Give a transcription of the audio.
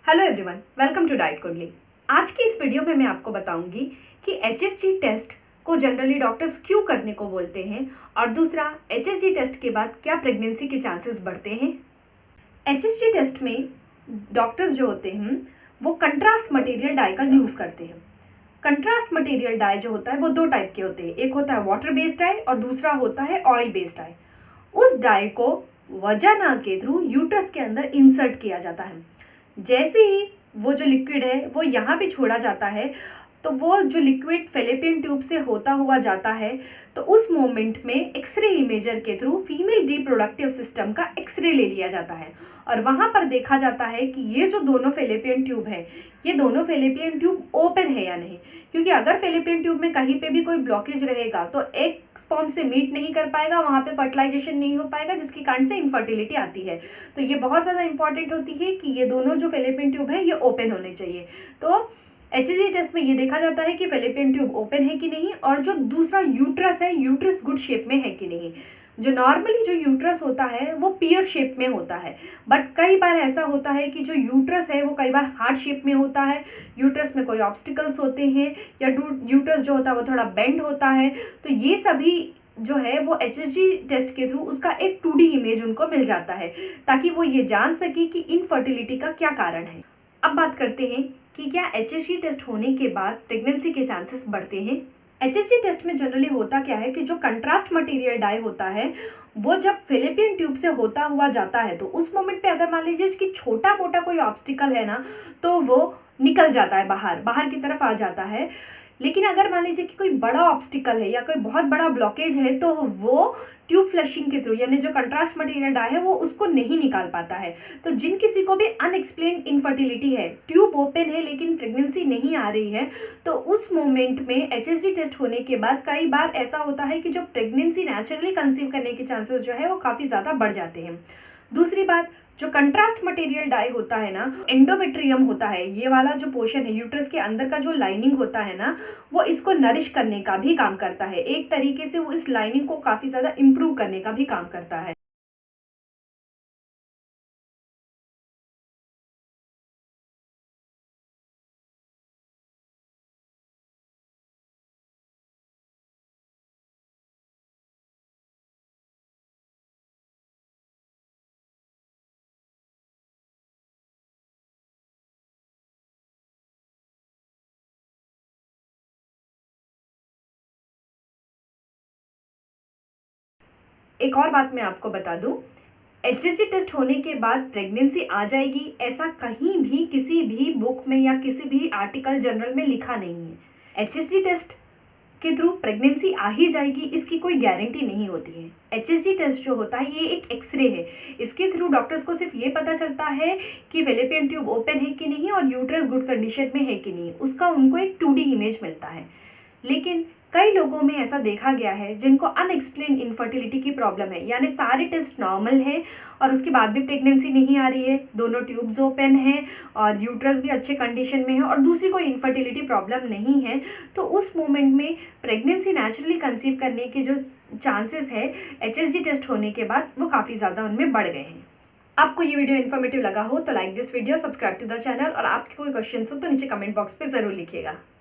Hello everyone, welcome to diet Kundali. आज की इस वीडियो में मैं आपको बताऊंगी कि एचएसजी टेस्ट को जनरली डॉक्टर्स क्यों करने को बोलते हैं और दूसरा एचएसजी टेस्ट के बाद क्या प्रेगनेंसी के चांसेस बढ़ते हैं। एचएसजी टेस्ट में डॉक्टर्स जो होते हैं वो कंट्रास्ट मटेरियल डाई का यूज़ करते हैं। कंट्रास्ट मटेरियल डाई जो होता है वो दो टाइप के होते हैं, एक होता है वाटर बेस्ड डाई और दूसरा होता है ऑयल बेस्ड डाई। उस डाई को वजाना के थ्रू यूट्रस के अंदर इंसर्ट किया जाता है। जैसे ही वो जो लिक्विड है वो यहाँ पे छोड़ा जाता है तो वो जो लिक्विड फेलोपियन ट्यूब से होता हुआ जाता है, तो उस मोमेंट में एक्सरे इमेजर के थ्रू फीमेल रिप्रोडक्टिव सिस्टम का एक्सरे ले लिया जाता है और वहाँ पर देखा जाता है कि ये जो दोनों फेलोपियन ट्यूब है ये दोनों फेलोपियन ट्यूब ओपन है या नहीं। क्योंकि अगर फेलोपियन ट्यूब में कहीं पे भी कोई ब्लॉकेज रहेगा तो एग स्पर्म से मीट नहीं कर पाएगा, वहाँ पे फर्टिलाइजेशन नहीं हो पाएगा, जिसके कारण से इनफर्टिलिटी आती है। तो ये बहुत ज़्यादा इंपॉर्टेंट होती है कि ये दोनों जो फेलोपियन ट्यूब है ये ओपन होने चाहिए। तो एचएसजी टेस्ट में ये देखा जाता है कि फेलोपियन ट्यूब ओपन है कि नहीं, और जो दूसरा यूट्रस है, यूट्रस गुड शेप में है कि नहीं। जो नॉर्मली जो यूट्रस होता है वो पियर शेप में होता है, बट कई बार ऐसा होता है कि जो यूट्रस है वो कई बार हार्ट शेप में होता है, यूट्रस में कोई ऑब्स्टिकल्स होते हैं या यूट्रस जो होता है वो थोड़ा बेंड होता है। तो ये सभी जो है वो एचएसजी टेस्ट के थ्रू उसका एक 2D इमेज उनको मिल जाता है ताकि वो ये जान सके कि इनफर्टिलिटी का क्या कारण है। अब बात करते हैं कि क्या एचएसजी टेस्ट होने के बाद प्रेगनेंसी के चांसेस बढ़ते हैं। एचएसजी टेस्ट में जनरली होता क्या है कि जो कंट्रास्ट मटेरियल डाई होता है वो जब फेलोपियन ट्यूब से होता हुआ जाता है तो उस मोमेंट पे अगर मान लीजिए कि छोटा मोटा कोई ऑब्स्टिकल है ना तो वो निकल जाता है, बाहर की तरफ आ जाता है। लेकिन अगर मान लीजिए कि कोई बड़ा ऑब्स्टिकल है या कोई बहुत बड़ा ब्लॉकेज है तो वो ट्यूब फ्लशिंग के थ्रू यानी जो कंट्रास्ट मटेरियल डाई है वो उसको नहीं निकाल पाता है। तो जिन किसी को भी अनएक्सप्लेन्ड इनफर्टिलिटी है, ट्यूब ओपन है लेकिन प्रेगनेंसी नहीं आ रही है, तो उस मोमेंट में एचएसजी टेस्ट होने के बाद कई बार ऐसा होता है कि जो प्रेगनेंसी नेचुरली कंसीव करने के चांसेस जो है वो काफ़ी ज़्यादा बढ़ जाते हैं। दूसरी बात, जो कंट्रास्ट मटेरियल डाई होता है ना, एंडोमेट्रियम होता है, ये वाला जो पोर्शन है यूट्रस के अंदर का जो लाइनिंग होता है ना, वो इसको नरिश करने का भी काम करता है। एक तरीके से वो इस लाइनिंग को काफ़ी ज़्यादा इम्प्रूव करने का भी काम करता है। एक और बात मैं आपको बता दूं, एचएसजी टेस्ट होने के बाद प्रेगनेंसी आ जाएगी ऐसा कहीं भी किसी भी बुक में या किसी भी आर्टिकल जर्नल में लिखा नहीं है। एचएसजी टेस्ट के थ्रू प्रेगनेंसी आ ही जाएगी इसकी कोई गारंटी नहीं होती है। एचएसजी टेस्ट जो होता है ये एक एक्सरे है, इसके थ्रू डॉक्टर्स को सिर्फ ये पता चलता है कि फेलोपियन ट्यूब ओपन है कि नहीं और यूट्रस गुड कंडीशन में है कि नहीं, उसका उनको एक 2D इमेज मिलता है। लेकिन कई लोगों में ऐसा देखा गया है जिनको अनएक्सप्लेन्ड इनफर्टिलिटी की प्रॉब्लम है, यानी सारे टेस्ट नॉर्मल है और उसके बाद भी प्रेगनेंसी नहीं आ रही है, दोनों ट्यूब्स ओपन हैं और यूट्रस भी अच्छे कंडीशन में है और दूसरी कोई इनफर्टिलिटी प्रॉब्लम नहीं है। तो उस मोमेंट में प्रेगनेंसी नेचुरली कंसीव करने के जो चांसेस है एचएसजी टेस्ट होने के बाद वो काफ़ी ज़्यादा उनमें बढ़ गए हैं। आपको ये वीडियो इन्फॉर्मेटिव लगा हो तो like this video, subscribe to the channel, और आपके कोई क्वेश्चन हो तो नीचे कमेंट बॉक्स पे ज़रूर लिखिएगा।